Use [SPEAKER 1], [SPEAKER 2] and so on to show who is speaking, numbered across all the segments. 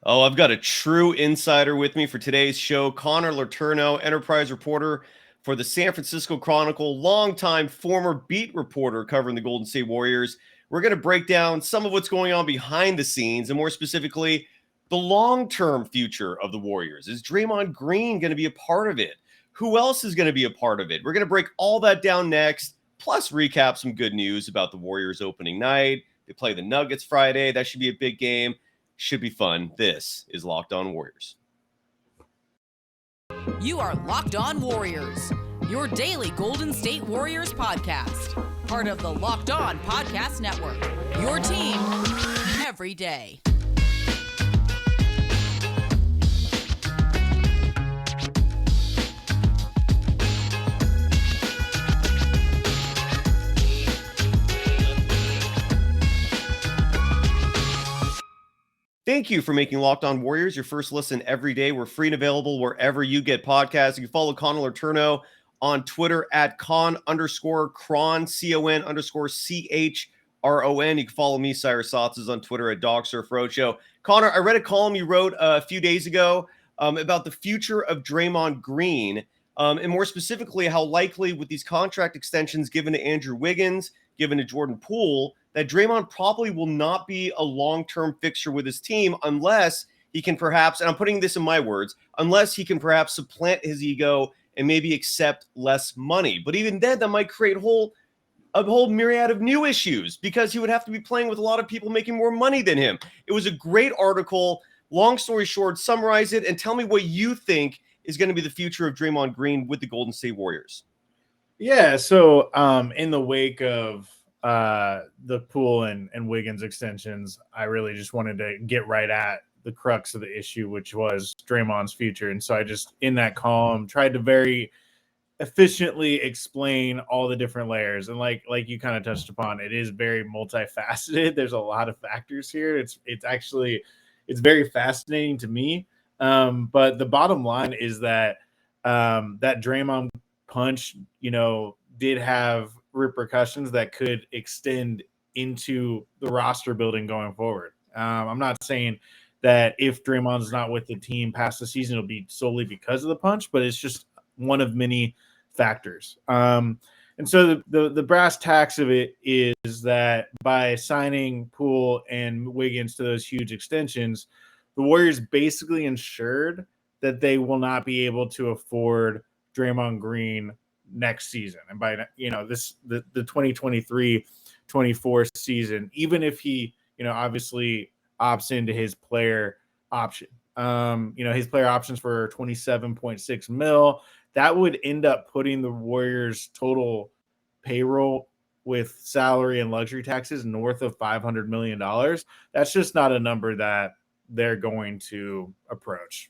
[SPEAKER 1] Oh, I've got a true insider with me for today's show, Connor Letourneau, enterprise reporter for the San Francisco Chronicle, longtime former beat reporter covering the Golden State Warriors. We're going to break down some of what's going on behind the scenes and more specifically, the long-term future of the Warriors. Is Draymond Green going to be a part of it? Who else is going to be a part of it? We're going to break all that down next, plus recap some good news about the Warriors opening night. They play the Nuggets Friday. That should be a big game. Should be fun. This is Locked On Warriors.
[SPEAKER 2] You are Locked On Warriors, your daily Golden State Warriors podcast. Part of the Locked On Podcast Network, your team every day.
[SPEAKER 1] Thank you for making Locked On Warriors your first listen every day. We're free and available wherever you get podcasts. You can follow Connor Letourneau on Twitter at @con_Chron, CON_CHRON. You can follow me, Cyrus Saatsaz, on Twitter at DogSurfRoadshow. Connor, I read a column you wrote a few days ago about the future of Draymond Green, and more specifically, how likely with these contract extensions given to Andrew Wiggins, given to Jordan Poole, that Draymond probably will not be a long-term fixture with his team unless he can perhaps, and I'm putting this in my words, unless he can perhaps supplant his ego and maybe accept less money. But even then, that might create a whole myriad of new issues because he would have to be playing with a lot of people making more money than him. It was a great article. Long story short, summarize it and tell me what you think is going to be the future of Draymond Green with the Golden State Warriors.
[SPEAKER 3] Yeah, so in the wake of the Poole and Wiggins extensions, I really just wanted to get right at the crux of the issue, which was Draymond's future. And so I just, in that column, tried to very efficiently explain all the different layers. And like you kind of touched upon, it is very multifaceted. There's a lot of factors here. It's very fascinating to me. But the bottom line is that that Draymond punch, did have repercussions that could extend into the roster building going forward. I'm not saying that if Draymond's not with the team past the season, it'll be solely because of the punch, but it's just one of many factors. And so the brass tacks of it is that by signing Poole and Wiggins to those huge extensions, the Warriors basically ensured that they will not be able to afford Draymond Green next season. And by the 2023-24 season, even if he obviously opts into his player option, his player options for 27.6 mil, that would end up putting the Warriors total payroll with salary and luxury taxes north of $500 million. That's just not a number that they're going to approach.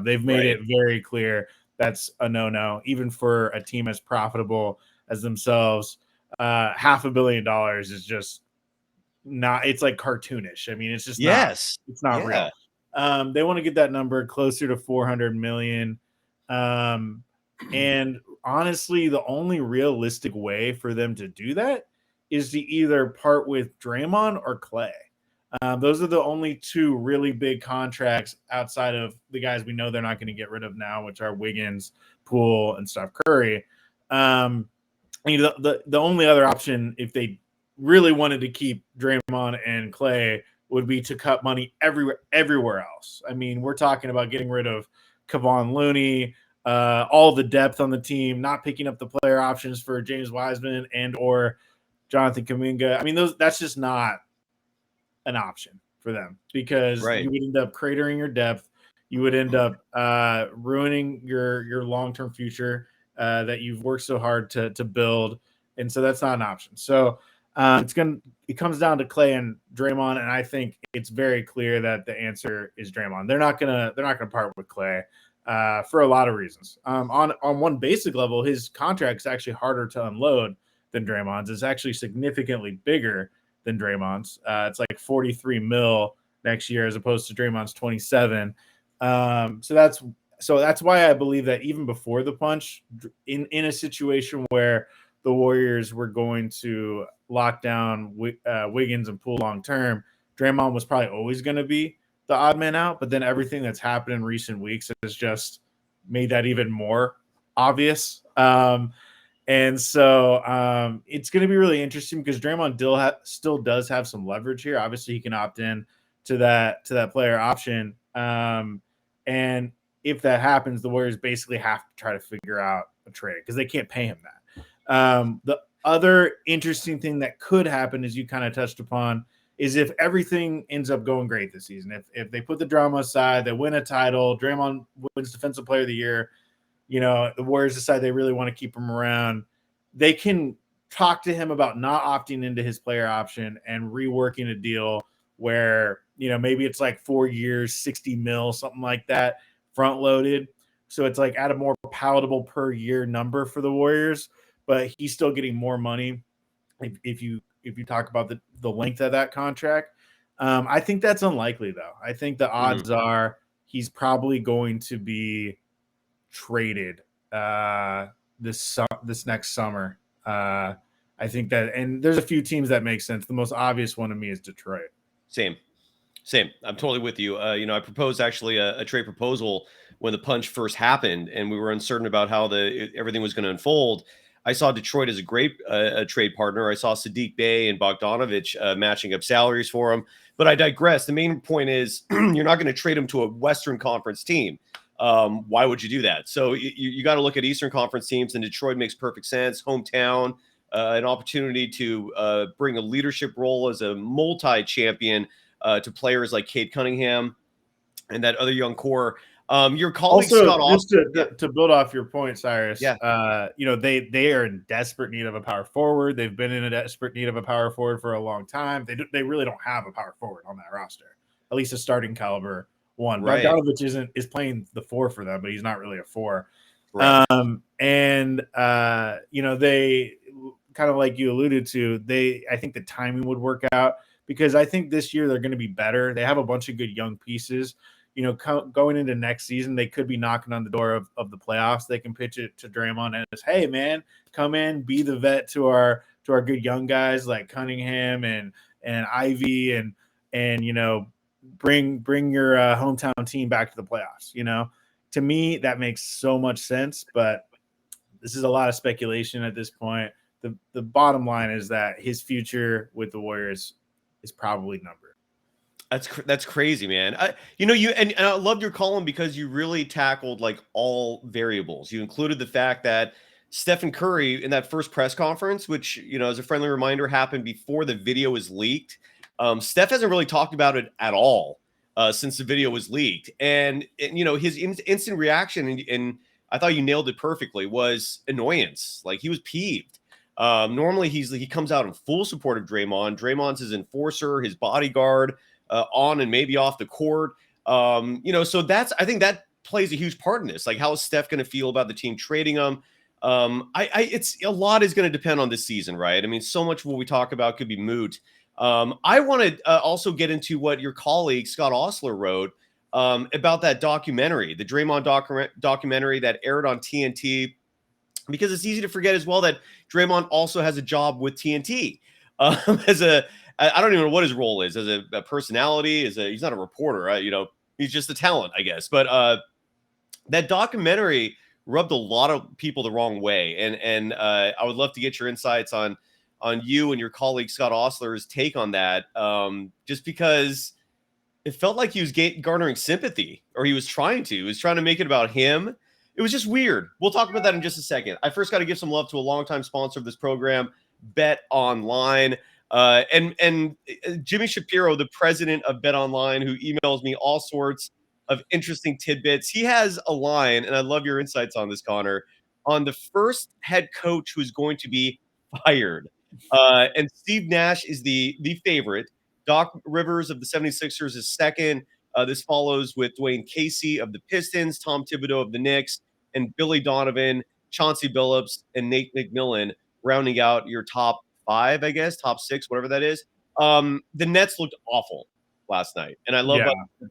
[SPEAKER 3] They've made it very clear that's a no-no, even for a team as profitable as themselves. $500 million is just not, it's like cartoonish. I mean, it's just it's not real. They want to get that number closer to 400 million. And honestly, the only realistic way for them to do that is to either part with Draymond or Clay. Those are the only two really big contracts outside of the guys we know they're not going to get rid of now, which are Wiggins, Poole, and Steph Curry. The only other option, if they really wanted to keep Draymond and Clay, would be to cut money everywhere else. I mean, we're talking about getting rid of Kevon Looney, all the depth on the team, not picking up the player options for James Wiseman and or Jonathan Kuminga. I mean, that's just not an option for them because you would end up cratering your depth. You would end up ruining your long-term future that you've worked so hard to build. And so that's not an option. So it comes down to Clay and Draymond. And I think it's very clear that the answer is Draymond. They're not gonna part with Clay for a lot of reasons. On one basic level, his contract's actually harder to unload than Draymond's. It's actually significantly bigger than Draymond's. It's like 43 mil next year as opposed to Draymond's 27. So that's why I believe that even before the punch, in a situation where the Warriors were going to lock down Wiggins and Poole long term, Draymond was probably always going to be the odd man out, but then everything that's happened in recent weeks has just made that even more obvious. And so it's going to be really interesting because Draymond still does have some leverage here. Obviously, he can opt in to that player option. And if that happens, the Warriors basically have to try to figure out a trade because they can't pay him that. The other interesting thing that could happen, as you kind of touched upon, is if everything ends up going great this season. If they put the drama aside, they win a title, Draymond wins Defensive Player of the Year, the Warriors decide they really want to keep him around, they can talk to him about not opting into his player option and reworking a deal where, maybe it's like 4 years, 60 mil, something like that, front loaded. So it's like at a more palatable per year number for the Warriors, but he's still getting more money if you talk about the length of that contract. I think that's unlikely, though. I think the odds are he's probably going to be traded this next summer. I think that, and there's a few teams that make sense. The most obvious one to me is Detroit.
[SPEAKER 1] Same. I'm totally with you. I proposed actually a trade proposal when the punch first happened, and we were uncertain about how everything was going to unfold. I saw Detroit as a great trade partner. I saw Sadiq Bey and Bogdanovich matching up salaries for him. But I digress. The main point is you're not going to trade him to a Western Conference team. Why would you do that? So you got to look at Eastern Conference teams, and Detroit makes perfect sense. Hometown, an opportunity to bring a leadership role as a multi-champion to players like Cade Cunningham and that other young core. Your colleague
[SPEAKER 3] also,
[SPEAKER 1] Scott
[SPEAKER 3] just to build off your point, Cyrus.
[SPEAKER 1] Yeah.
[SPEAKER 3] They are in desperate need of a power forward. They've been in a desperate need of a power forward for a long time. They really don't have a power forward on that roster, at least a starting caliber one.
[SPEAKER 1] Right.
[SPEAKER 3] Bogdanovich is playing the 4 for them, but he's not really a 4.
[SPEAKER 1] Right.
[SPEAKER 3] They kind of like you alluded to. I think the timing would work out because I think this year they're going to be better. They have a bunch of good young pieces. Going into next season, they could be knocking on the door of the playoffs. They can pitch it to Draymond as, hey, man, come in, be the vet to our good young guys like Cunningham and Ivy and bring your hometown team back to the playoffs. To me, that makes so much sense, but this is a lot of speculation at this point. The bottom line is that his future with the Warriors is probably numbered.
[SPEAKER 1] That's crazy, man. And I loved your column because you really tackled like all variables. You included the fact that Stephen Curry in that first press conference, which, as a friendly reminder, happened before the video was leaked. Steph hasn't really talked about it at all since the video was leaked. And his instant reaction, and I thought you nailed it perfectly, was annoyance. Like he was peeved. Normally he comes out in full support of Draymond. Draymond's his enforcer, his bodyguard, on and maybe off the court. So I think that plays a huge part in this. Like, how is Steph going to feel about the team trading him? It's a lot is going to depend on this season, right? I mean, so much of what we talk about could be moot. I want to also get into what your colleague Scott Osler wrote about that documentary, the Draymond documentary that aired on TNT, because it's easy to forget as well that Draymond also has a job with TNT I don't even know what his role is as a personality. He's not a reporter, right? He's just a talent, I guess. But that documentary rubbed a lot of people the wrong way, and I would love to get your insights on you and your colleague Scott Osler's take on that. Just because it felt like he was garnering sympathy, or he was trying to make it about him. It was just weird. We'll talk about that in just a second. I first got to give some love to a longtime sponsor of this program, BetOnline. And Jimmy Shapiro, the president of BetOnline, who emails me all sorts of interesting tidbits. He has a line, and I love your insights on this, Connor, on the first head coach who's going to be fired. And Steve Nash is the favorite. Doc Rivers of the 76ers is second. This follows with Dwayne Casey of the Pistons, Tom Thibodeau of the Knicks, and Billy Donovan, Chauncey Billups, and Nate McMillan rounding out your top 5, I guess, top 6, whatever that is. The Nets looked awful last night, and I love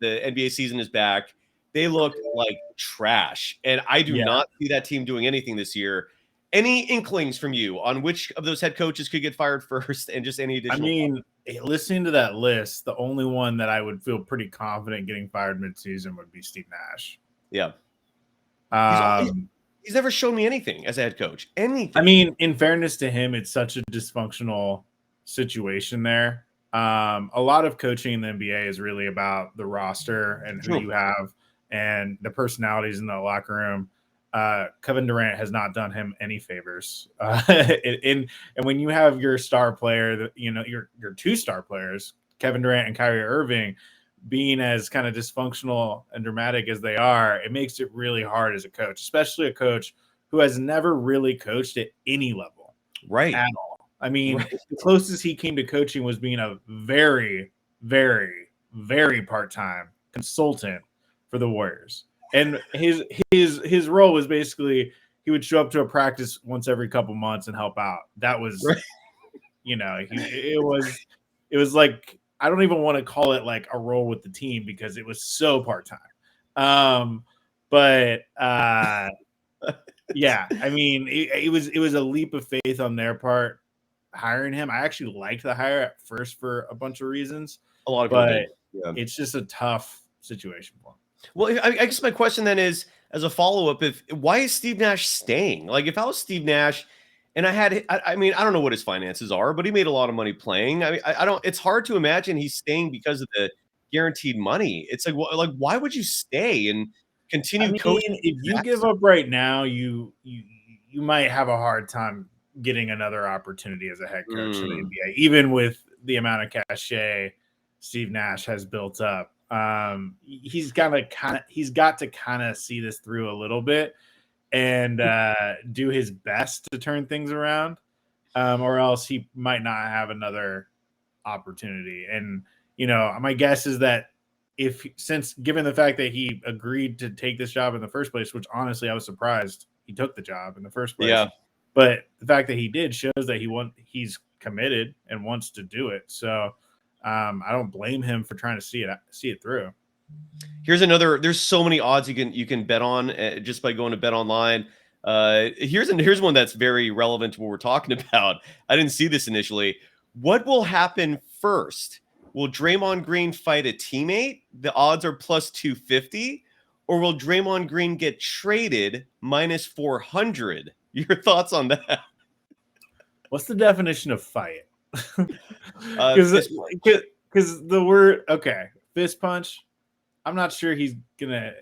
[SPEAKER 1] the NBA season is back. They look like trash, and I do not see that team doing anything this year. Any inklings from you on which of those head coaches could get fired first, and just any additional?
[SPEAKER 3] I mean, listening to that list, the only one that I would feel pretty confident getting fired midseason would be Steve Nash.
[SPEAKER 1] Yeah.
[SPEAKER 3] Um,
[SPEAKER 1] He's never shown me anything as a head coach. Anything.
[SPEAKER 3] I mean, in fairness to him, it's such a dysfunctional situation there. A lot of coaching in the NBA is really about the roster and who you have and the personalities in the locker room. Kevin Durant has not done him any favors. And when you have your star player, your two star players, Kevin Durant and Kyrie Irving, being as kind of dysfunctional and dramatic as they are, it makes it really hard as a coach, especially a coach who has never really coached at any level,
[SPEAKER 1] right?
[SPEAKER 3] At all. I mean, the closest he came to coaching was being a very, very, very part-time consultant for the Warriors. And his role was basically he would show up to a practice once every couple months and help out. That was, it was like, I don't even want to call it like a role with the team because it was so part-time. Yeah, I mean, it was a leap of faith on their part hiring him. I actually liked the hire at first for a bunch of reasons.
[SPEAKER 1] A lot of people did.
[SPEAKER 3] Yeah. It's just a tough situation for him.
[SPEAKER 1] Well, I guess my question then is, as a follow-up, why is Steve Nash staying? Like, if I was Steve Nash and I mean, I don't know what his finances are, but he made a lot of money playing. I mean, I don't, it's hard to imagine he's staying because of the guaranteed money. It's like, why would you stay and continue coaching?
[SPEAKER 3] If you give up right now, you might have a hard time getting another opportunity as a head coach in the NBA, even with the amount of cachet Steve Nash has built up. He's got to kind of see this through a little bit and do his best to turn things around, or else he might not have another opportunity. And my guess is that given the fact that he agreed to take this job in the first place, which honestly I was surprised he took the job in the first place.
[SPEAKER 1] Yeah.
[SPEAKER 3] But the fact that he did shows that he's committed and wants to do it. So I don't blame him for trying to see it through.
[SPEAKER 1] Here's another. There's so many odds you can bet on just by going to BetOnline. Here's one that's very relevant to what we're talking about. I didn't see this initially. What will happen first? Will Draymond Green fight a teammate? The odds are plus 250. Or will Draymond Green get traded minus 400? Your thoughts on that?
[SPEAKER 3] What's the definition of fight? Because the word, fist punch. I'm not sure he's gonna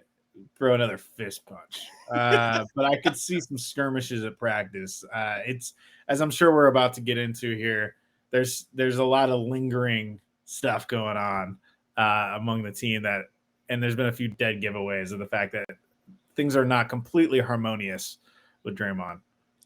[SPEAKER 3] throw another fist punch, but I could see some skirmishes at practice. It's, as I'm sure we're about to get into here, there's a lot of lingering stuff going on among the team and there's been a few dead giveaways of the fact that things are not completely harmonious with Draymond.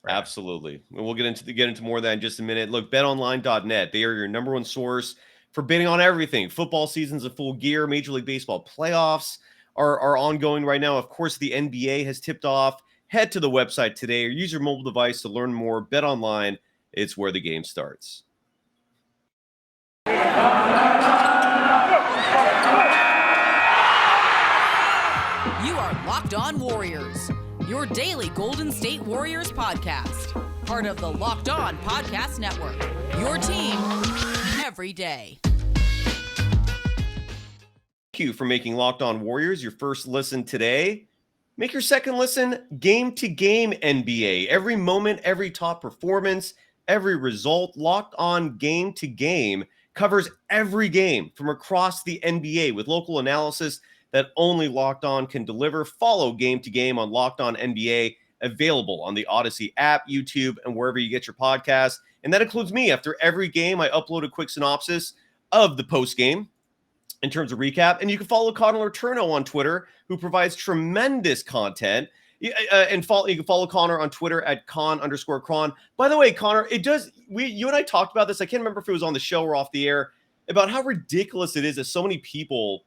[SPEAKER 1] Right. Absolutely. We'll get into more of that in just a minute. Look, betonline.net. They are your number one source for betting on everything. Football season's in full gear. Major League Baseball playoffs are ongoing right now. Of course, the NBA has tipped off. Head to the website today or use your mobile device to learn more. BetOnline, it's where the game starts.
[SPEAKER 2] You are Locked On Warriors, your daily Golden State Warriors podcast. Part of the Locked On Podcast Network, your team every day.
[SPEAKER 1] Thank you for making Locked On Warriors your first listen today. Make your second listen game-to-game NBA. Every moment, every top performance, every result. Locked On game-to-game covers every game from across the NBA with local analysis that only Locked On can deliver. Follow Game to Game on Locked On NBA, available on the Odyssey app, YouTube, and wherever you get your podcasts. And that includes me. After every game, I upload a quick synopsis of the post game in terms of recap. And you can follow Connor Letourneau on Twitter, who provides tremendous content. You can follow Connor on Twitter at @con_cron. By the way, Connor, you and I talked about this. I can't remember if it was on the show or off the air, about how ridiculous it is that so many people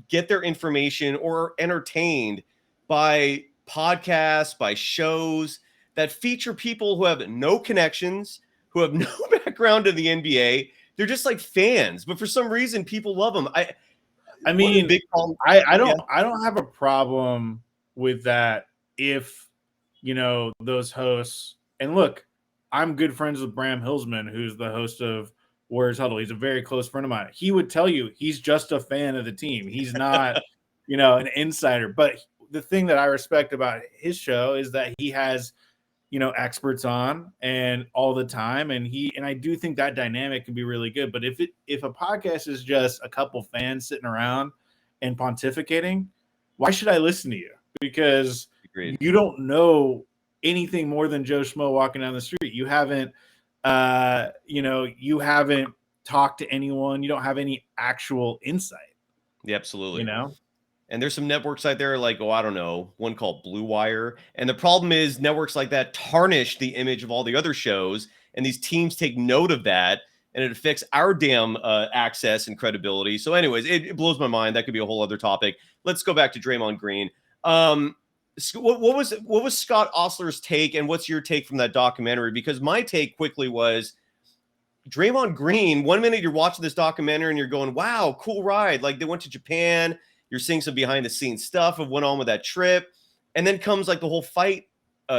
[SPEAKER 1] get their information or are entertained by podcasts, by shows that feature people who have no connections, who have no background in the NBA. They're just like fans, but for some reason people love them.
[SPEAKER 3] I mean, I don't have a problem with that if those hosts And look, I'm good friends with Bram Hillsman, who's the host of Warriors Huddle. He's a very close friend of mine. He would tell you he's just a fan of the team. He's not, an insider. But the thing that I respect about his show is that he has, experts on and all the time. And I do think that dynamic can be really good. But if a podcast is just a couple fans sitting around and pontificating, why should I listen to you? Because
[SPEAKER 1] Agreed.
[SPEAKER 3] you don't know anything more than Joe Schmo walking down the street. You haven't, you haven't talked to anyone. You don't have any actual insight.
[SPEAKER 1] Yeah, absolutely. And there's some networks out there like, I don't know, one called Blue Wire. And the problem is networks like that tarnish the image of all the other shows. And these teams take note of that. And it affects our damn access and credibility. So anyways, it blows my mind. That could be a whole other topic. Let's go back to Draymond Green. What was Scott Ostler's take, and what's your take from that documentary? Because my take quickly was Draymond Green, 1 minute you're watching this documentary and you're going, wow, cool ride. Like they went to Japan. You're seeing some behind the scenes stuff of what went on with that trip. And then comes like the whole fight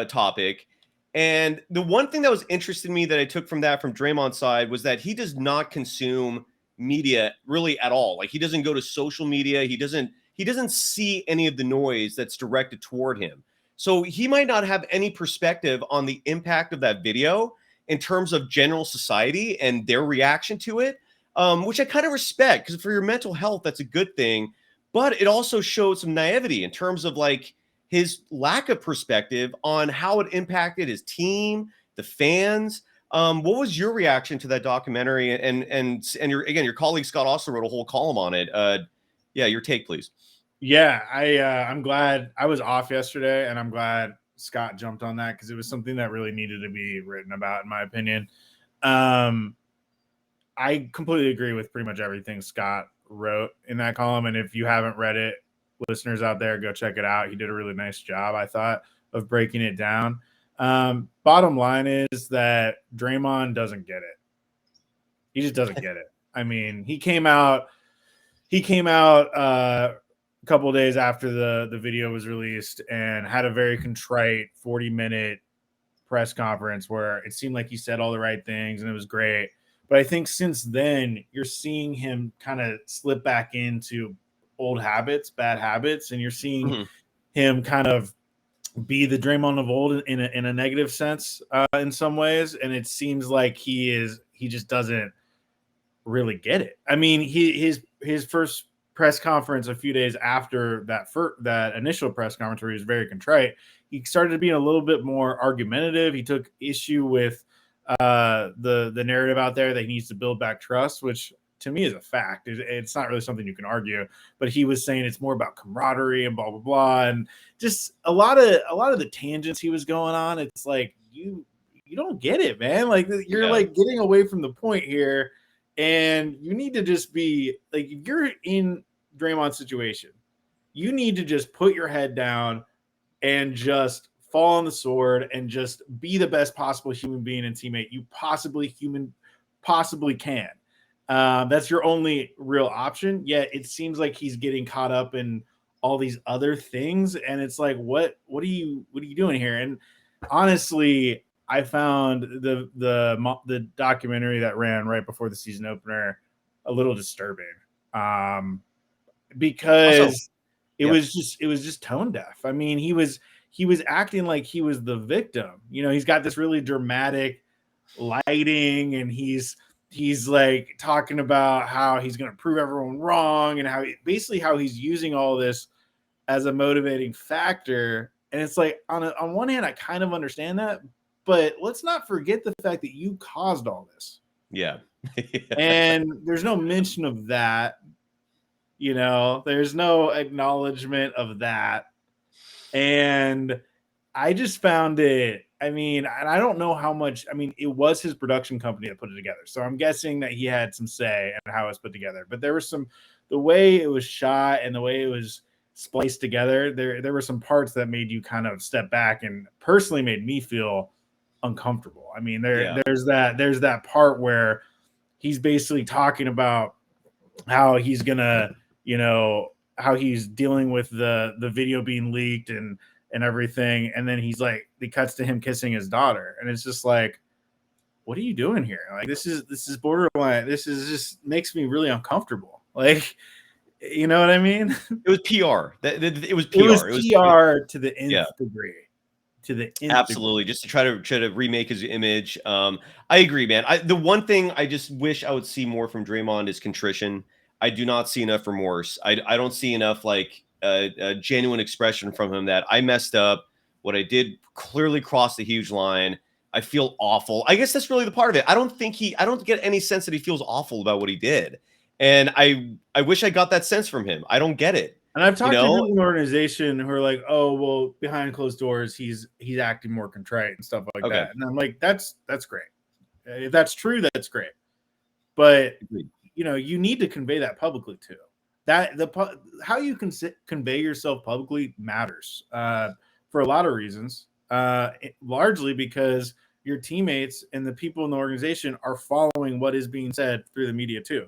[SPEAKER 1] topic. And the one thing that was interesting to me that I took from Draymond's side was that he does not consume media really at all. Like he doesn't go to social media. He doesn't see any of the noise that's directed toward him. So he might not have any perspective on the impact of that video in terms of general society and their reaction to it, which I kind of respect, because for your mental health, that's a good thing. But it also showed some naivety in terms of like his lack of perspective on how it impacted his team, the fans. What was your reaction to that documentary? And your colleague Scott also wrote a whole column on it. Yeah, your take, please.
[SPEAKER 3] Yeah, I'm glad I was off yesterday, and I'm glad Scott jumped on that because it was something that really needed to be written about, in my opinion. I completely agree with pretty much everything Scott wrote in that column. And if you haven't read it, listeners out there, go check it out. He did a really nice job, I thought, of breaking it down. Bottom line is that Draymond doesn't get it. He just doesn't get it. I mean, he came out a couple of days after the video was released and had a very contrite 40-minute press conference where it seemed like he said all the right things and it was great. But I think since then, you're seeing him kind of slip back into old habits, bad habits, and you're seeing him kind of be the Draymond of old in a negative sense in some ways. And it seems like he just doesn't really get it. I mean, his first press conference a few days after that initial press conference where he was very contrite, he started being a little bit more argumentative. He took issue with the narrative out there that he needs to build back trust, which to me is a fact. It's not really something you can argue, but he was saying it's more about camaraderie and blah, blah, blah. And just a lot of the tangents he was going on. It's like, you don't get it, man. Like you're like getting away from the point here, and you need to just be like, if you're in Draymond's situation, you need to just put your head down and just fall on the sword and just be the best possible human being and teammate you possibly can. That's your only real option. Yet it seems like he's getting caught up in all these other things, and it's like, what are you doing here? And honestly, I found the documentary that ran right before the season opener a little disturbing, because also, it was just tone deaf. I mean, he was acting like he was the victim. He's got this really dramatic lighting, and he's like talking about how he's going to prove everyone wrong, and how he's using all this as a motivating factor. And it's like, on one hand, I kind of understand that, but let's not forget the fact that you caused all this.
[SPEAKER 1] Yeah.
[SPEAKER 3] And there's no mention of that. There's no acknowledgement of that. And I just found it, and I don't know how much, it was his production company that put it together. So I'm guessing that he had some say in how it was put together. But there was the way it was shot and the way it was spliced together, there were some parts that made you kind of step back and personally made me feel uncomfortable. There's that part where he's basically talking about how he's gonna, how he's dealing with the video being leaked and and everything. And then he cuts to him kissing his daughter. And it's just like, what are you doing here? Like, this is borderline. This is just makes me really uncomfortable. Like, you know what I mean?
[SPEAKER 1] It was PR. It was PR.
[SPEAKER 3] It was PR to the nth degree. To the nth
[SPEAKER 1] absolutely
[SPEAKER 3] degree.
[SPEAKER 1] Just to try to remake his image. I agree, man. The one thing I just wish I would see more from Draymond is contrition. I do not see enough remorse. I don't see enough like a genuine expression from him that I messed up. What I did clearly crossed a huge line. I feel awful. I guess that's really the part of it. I don't get any sense that he feels awful about what he did. And I wish I got that sense from him. I don't get it.
[SPEAKER 3] And I've talked to people in the organization who are like, oh, well, behind closed doors, he's acting more contrite and stuff like that. And I'm like, that's great. If that's true, that's great. But you need to convey that publicly too. How you can convey yourself publicly matters for a lot of reasons. Largely because your teammates and the people in the organization are following what is being said through the media too.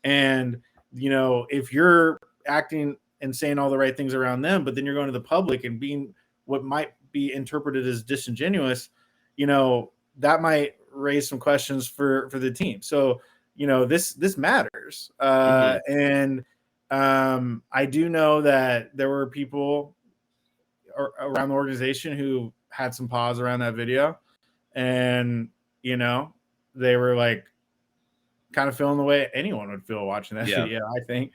[SPEAKER 3] And if you're acting and saying all the right things around them, but then you're going to the public and being what might be interpreted as disingenuous, that might raise some questions for the team. So, this matters. And I do know that there were people around the organization who had some pause around that video, and, they were like kind of feeling the way anyone would feel watching that video, I think.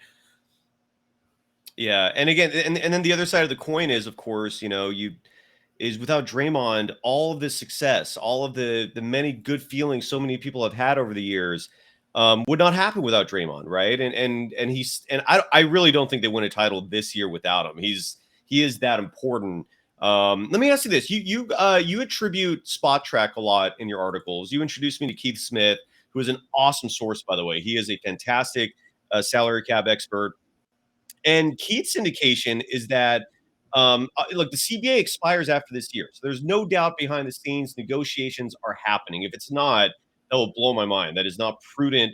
[SPEAKER 1] Yeah, and again, and then the other side of the coin is, of course, without Draymond, all of this success, all of the many good feelings so many people have had over the years would not happen without Draymond, right? And I really don't think they win a title this year without him. He is that important. Let me ask you this: you attribute Spot Track a lot in your articles. You introduced me to Keith Smith, who is an awesome source, by the way. He is a fantastic salary cap expert. And Keith's indication is that, look, the CBA expires after this year. So there's no doubt behind the scenes negotiations are happening. If it's not, that will blow my mind. That is not prudent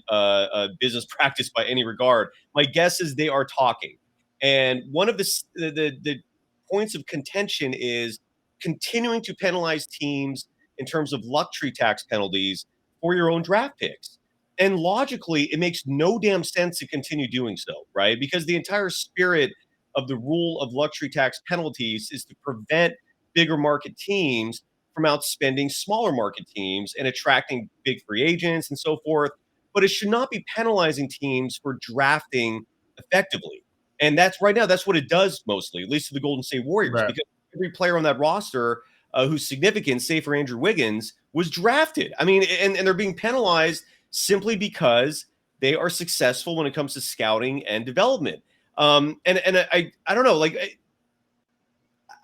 [SPEAKER 1] business practice by any regard. My guess is they are talking. And one of the points of contention is continuing to penalize teams in terms of luxury tax penalties for your own draft picks. And logically, it makes no damn sense to continue doing so, right? Because the entire spirit of the rule of luxury tax penalties is to prevent bigger market teams from outspending smaller market teams and attracting big free agents and so forth. But it should not be penalizing teams for drafting effectively. And that's what it does mostly, at least to the Golden State Warriors,
[SPEAKER 3] right.
[SPEAKER 1] Because every player on that roster who's significant, say for Andrew Wiggins, was drafted. I mean, and they're being penalized simply because they are successful when it comes to scouting and development. And I don't know, like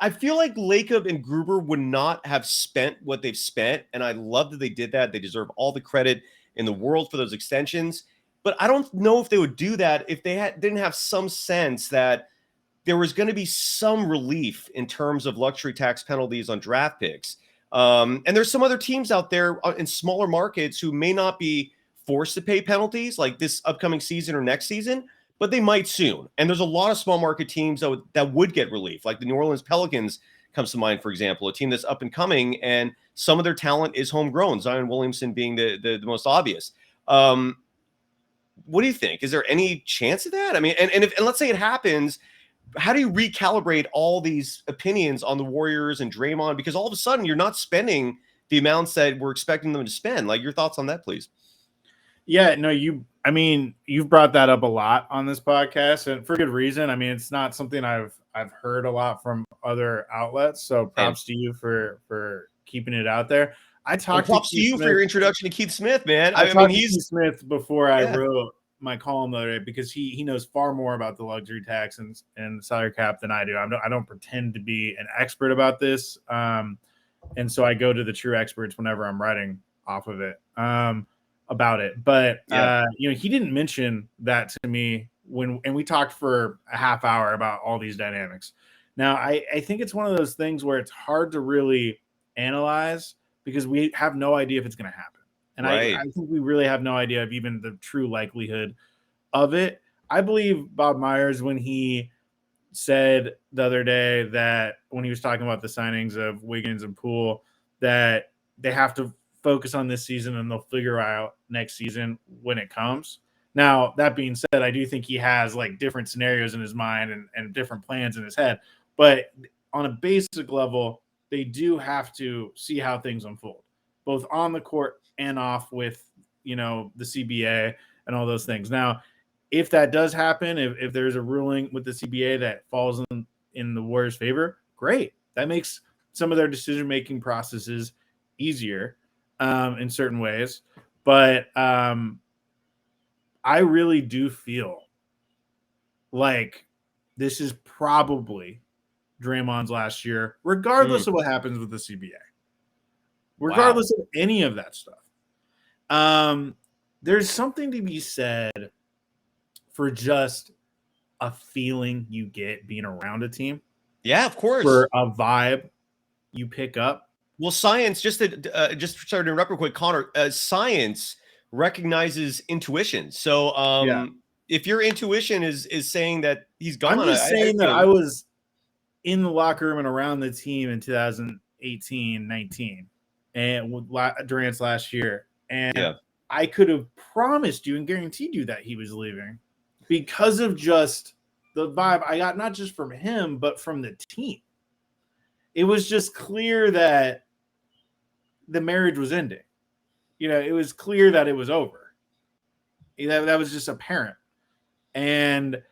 [SPEAKER 1] I feel like Lacob and Gruber would not have spent what they've spent, and I love that they did that. They deserve all the credit in the world for those extensions. But I don't know if they would do that if they didn't have some sense that there was going to be some relief in terms of luxury tax penalties on draft picks. And there's some other teams out there in smaller markets who may not be forced to pay penalties like this upcoming season or next season, but they might soon. And there's a lot of small market teams that would get relief, like the New Orleans Pelicans comes to mind, for example, a team that's up and coming, and some of their talent is homegrown, Zion Williamson being the most obvious. What do you think? Is there any chance of that? I mean, and let's say it happens, how do you recalibrate all these opinions on the Warriors and Draymond? Because all of a sudden you're not spending the amounts that we're expecting them to spend. Like, your thoughts on that, please.
[SPEAKER 3] Yeah, no, you've brought that up a lot on this podcast, and for good reason. I mean, it's not something I've heard a lot from other outlets. So props to you for keeping it out there.
[SPEAKER 1] Props to you for your introduction to Keith Smith, man.
[SPEAKER 3] I mean, he's Keith Smith before I wrote my column the other day, because he knows far more about the luxury tax and salary cap than I do. I don't pretend to be an expert about this, and so I go to the true experts whenever I'm writing off of it. About it, but he didn't mention that to me and we talked for a half hour about all these dynamics. Now, I think it's one of those things where it's hard to really analyze because we have no idea if it's going to happen, and I think we really have no idea of even the true likelihood of it. I believe Bob Myers, when he said the other day that when he was talking about the signings of Wiggins and Poole, that they have to focus on this season and they'll figure out next season when it comes. Now, that being said, I do think he has like different scenarios in his mind and different plans in his head. But on a basic level, they do have to see how things unfold, both on the court and off with, the CBA and all those things. Now, if that does happen, if there's a ruling with the CBA that falls in the Warriors' favor, great. That makes some of their decision-making processes easier in certain ways. But I really do feel like this is probably Draymond's last year, regardless of what happens with the CBA, regardless of any of that stuff. There's something to be said for just a feeling you get being around a team.
[SPEAKER 1] Yeah, of course.
[SPEAKER 3] For a vibe you pick up.
[SPEAKER 1] Well, science, just sorry to interrupt real quick, Connor, science recognizes intuition. So if your intuition is saying that he's gone,
[SPEAKER 3] I'm just saying that I was in the locker room and around the team in 2018-19 and with Durant's last year. And I could have promised you and guaranteed you that he was leaving because of just the vibe I got, not just from him, but from the team. It was just clear that the marriage was ending. It was clear that it was over. That was just apparent. And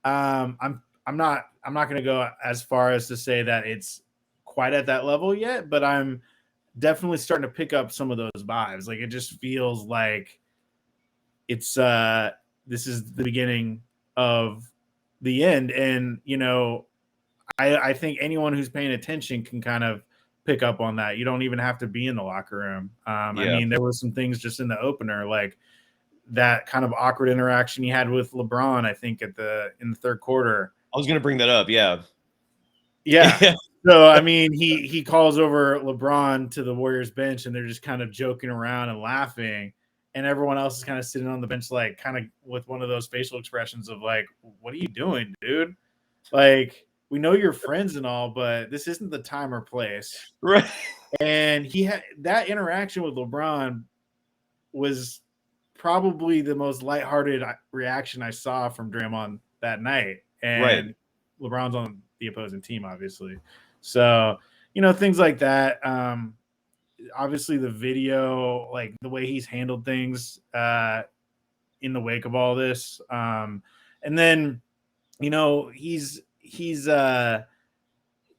[SPEAKER 3] I'm not going to go as far as to say that it's quite at that level yet, but I'm definitely starting to pick up some of those vibes. Like, it just feels like it's this is the beginning of the end. And I think anyone who's paying attention can kind of pick up on that. You don't even have to be in the locker room. I mean, there were some things just in the opener, like that kind of awkward interaction he had with LeBron, I think in the third quarter.
[SPEAKER 1] I was going to bring that up. Yeah.
[SPEAKER 3] So, I mean, he calls over LeBron to the Warriors bench and they're just kind of joking around and laughing. And everyone else is kind of sitting on the bench, like kind of with one of those facial expressions of like, what are you doing, dude? Like, we know you're friends and all, but this isn't the time or place.
[SPEAKER 1] Right.
[SPEAKER 3] And he had that interaction with LeBron was probably the most lighthearted reaction I saw from Draymond that night. And LeBron's on the opposing team, obviously. So, things like that. Obviously the video, like the way he's handled things in the wake of all this. And then, he's there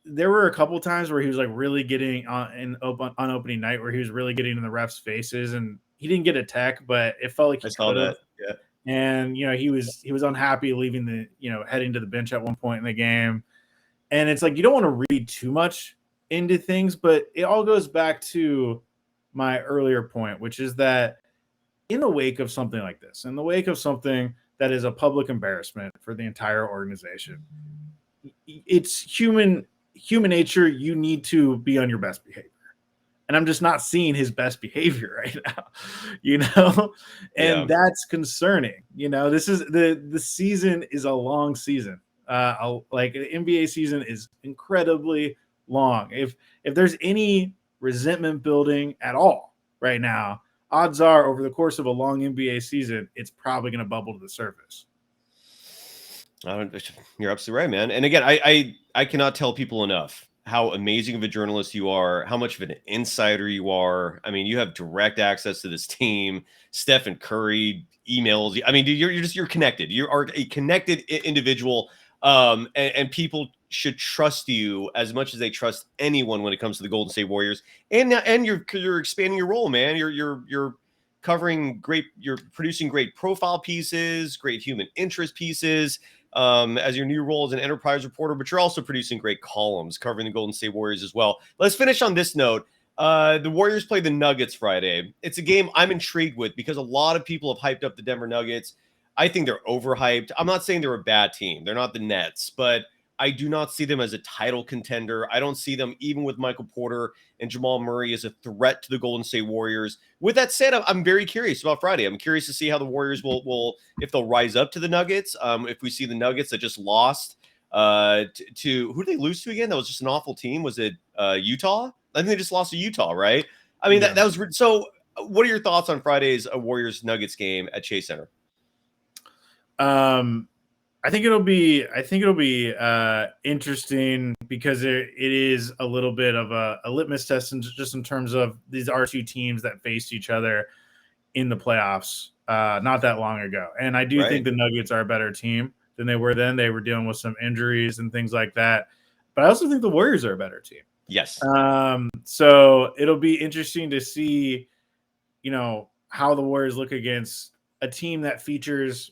[SPEAKER 3] were a couple times where he was like really getting on opening night where he was really getting in the refs' faces, and he didn't get a tech, but it felt like he
[SPEAKER 1] saw that. Yeah.
[SPEAKER 3] And he was unhappy leaving heading to the bench at one point in the game. And it's like, you don't want to read too much into things, but it all goes back to my earlier point, which is that in the wake of something like this, in the wake of something that is a public embarrassment for the entire organization, it's human nature. You need to be on your best behavior. And I'm just not seeing his best behavior right now, and that's concerning. This is the season is a long season. Like the NBA season is incredibly long. If there's any resentment building at all right now, odds are over the course of a long NBA season, it's probably going to bubble to the surface.
[SPEAKER 1] You're absolutely right, man. And again, I cannot tell people enough how amazing of a journalist you are, how much of an insider you are. I mean, you have direct access to this team. Stephen Curry emails. I mean, dude, you're connected. You are a connected individual, and people should trust you as much as they trust anyone when it comes to the Golden State Warriors. And you're expanding your role, man. You're covering great. You're producing great profile pieces, great human interest pieces. As your new role as an enterprise reporter, but you're also producing great columns covering the Golden State Warriors as well. Let's finish on this note. The Warriors play the Nuggets Friday. It's a game I'm intrigued with because a lot of people have hyped up the Denver Nuggets. I think they're overhyped. I'm not saying they're a bad team. They're not the Nets, but I do not see them as a title contender. I don't see them, even with Michael Porter and Jamal Murray, as a threat to the Golden State Warriors. With that said, I'm very curious about Friday. I'm curious to see how the Warriors will if they'll rise up to the Nuggets. If we see the Nuggets that just lost to who did they lose to again? That was just an awful team. Was it Utah? I think they just lost to Utah, right? I mean, that was so. What are your thoughts on Friday's Warriors Nuggets game at Chase Center?
[SPEAKER 3] I think it'll be interesting because it is a little bit of a litmus test, just in terms of these are two teams that faced each other in the playoffs not that long ago, and I do think the Nuggets are a better team than they were then. They were dealing with some injuries and things like that, but I also think the Warriors are a better team.
[SPEAKER 1] Yes.
[SPEAKER 3] So it'll be interesting to see, how the Warriors look against a team that features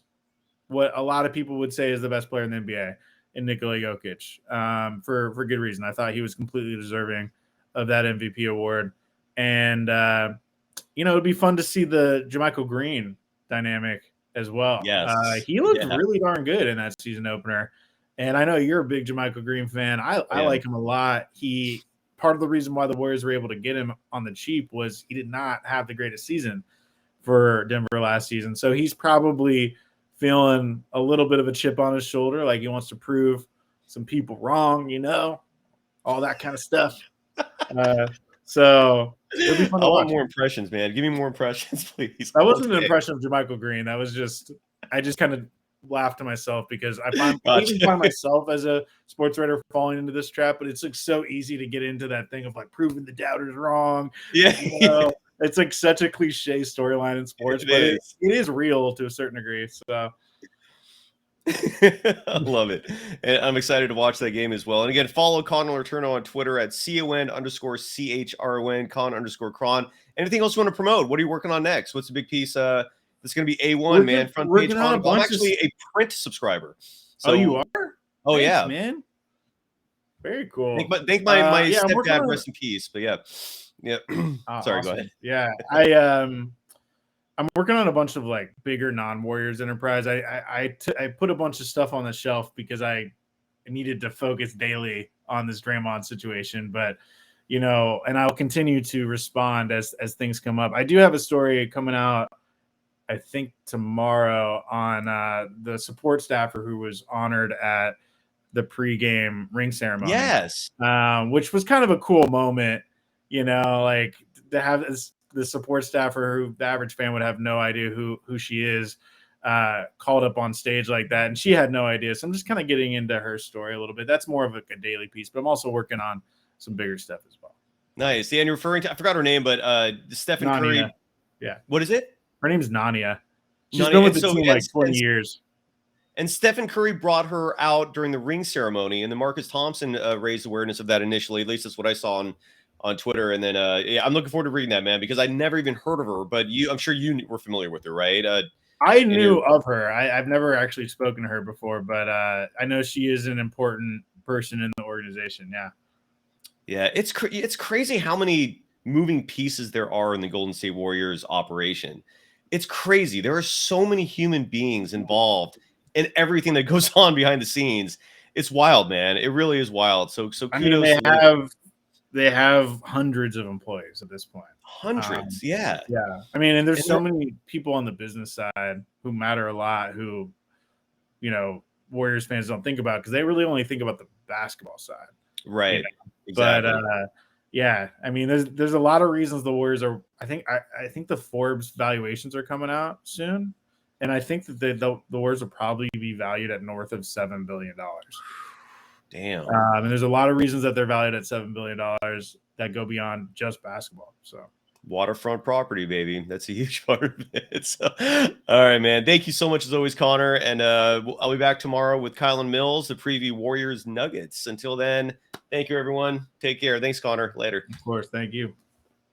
[SPEAKER 3] what a lot of people would say is the best player in the NBA in Nikola Jokic, for good reason. I thought he was completely deserving of that MVP award. And, it'd be fun to see the JaMychal Green dynamic as well.
[SPEAKER 1] Yes.
[SPEAKER 3] He looked really darn good in that season opener. And I know you're a big JaMychal Green fan. I like him a lot. Part of the reason why the Warriors were able to get him on the cheap was he did not have the greatest season for Denver last season. So he's probably feeling a little bit of a chip on his shoulder, like he wants to prove some people wrong, all that kind of stuff. So it'll be fun to watch.
[SPEAKER 1] I want more impressions, man. Give me more impressions, please.
[SPEAKER 3] That wasn't an impression of JaMychal Green. That was I just kind of laughed to myself because I even find myself as a sports writer falling into this trap, but it's like so easy to get into that thing of like proving the doubters wrong.
[SPEAKER 1] Yeah.
[SPEAKER 3] It's like such a cliche storyline in sports, but it is real to a certain degree. So
[SPEAKER 1] I love it. And I'm excited to watch that game as well. And again, follow Connor Letourneau on Twitter at CON_CHRON, Con_Cron. Anything else you want to promote? What are you working on next? What's the big piece? That's going to be A1, man. Front page Chronicle. I'm actually a print subscriber. So,
[SPEAKER 3] you are?
[SPEAKER 1] Oh,
[SPEAKER 3] thanks,
[SPEAKER 1] yeah.
[SPEAKER 3] Man. Very cool.
[SPEAKER 1] Thank my stepdad, rest in peace. But yeah. Sorry,
[SPEAKER 3] awesome.
[SPEAKER 1] Go ahead.
[SPEAKER 3] Yeah. I'm working on a bunch of like bigger non-Warriors enterprise. I put a bunch of stuff on the shelf because I needed to focus daily on this Draymond situation, but and I'll continue to respond as things come up. I do have a story coming out, I think tomorrow, on the support staffer who was honored at the pregame ring ceremony.
[SPEAKER 1] Yes.
[SPEAKER 3] Which was kind of a cool moment, like to have the support staffer who the average fan would have no idea who she is, called up on stage like that. And she had no idea. So I'm just kind of getting into her story a little bit. That's more of a daily piece, but I'm also working on some bigger stuff as well.
[SPEAKER 1] Nice. Yeah, and you're referring to, I forgot her name, but Stephen
[SPEAKER 3] Nania.
[SPEAKER 1] Curry.
[SPEAKER 3] Yeah.
[SPEAKER 1] What is it?
[SPEAKER 3] Her name's Nania. She's been with the team like 20 years.
[SPEAKER 1] And Stephen Curry brought her out during the ring ceremony, and then Marcus Thompson raised awareness of that initially. At least that's what I saw on Twitter. And then I'm looking forward to reading that, man, because I never even heard of her, but I'm sure you were familiar with her, right?
[SPEAKER 3] I knew of her. I've never actually spoken to her before, but I know she is an important person in the organization. Yeah.
[SPEAKER 1] Yeah. It's crazy how many moving pieces there are in the Golden State Warriors operation. It's crazy. There are so many human beings involved in everything that goes on behind the scenes. It's wild, man. It really is wild. So kudos.
[SPEAKER 3] They have hundreds of employees at this point.
[SPEAKER 1] Hundreds, yeah.
[SPEAKER 3] I mean, and there's so many people on the business side who matter a lot, who, Warriors fans don't think about because they really only think about the basketball side.
[SPEAKER 1] Right. Exactly.
[SPEAKER 3] But I mean, there's a lot of reasons the Warriors are. I think the Forbes valuations are coming out soon, and I think that the Warriors will probably be valued at north of $7 billion.
[SPEAKER 1] Damn.
[SPEAKER 3] And there's a lot of reasons that they're valued at $7 billion that go beyond just basketball. So
[SPEAKER 1] waterfront property, baby. That's a huge part of it. So, all right, man. Thank you so much as always, Connor. And I'll be back tomorrow with Kylan Mills to preview Warriors Nuggets. Until then, thank you, everyone. Take care. Thanks, Connor. Later.
[SPEAKER 3] Of course. Thank you.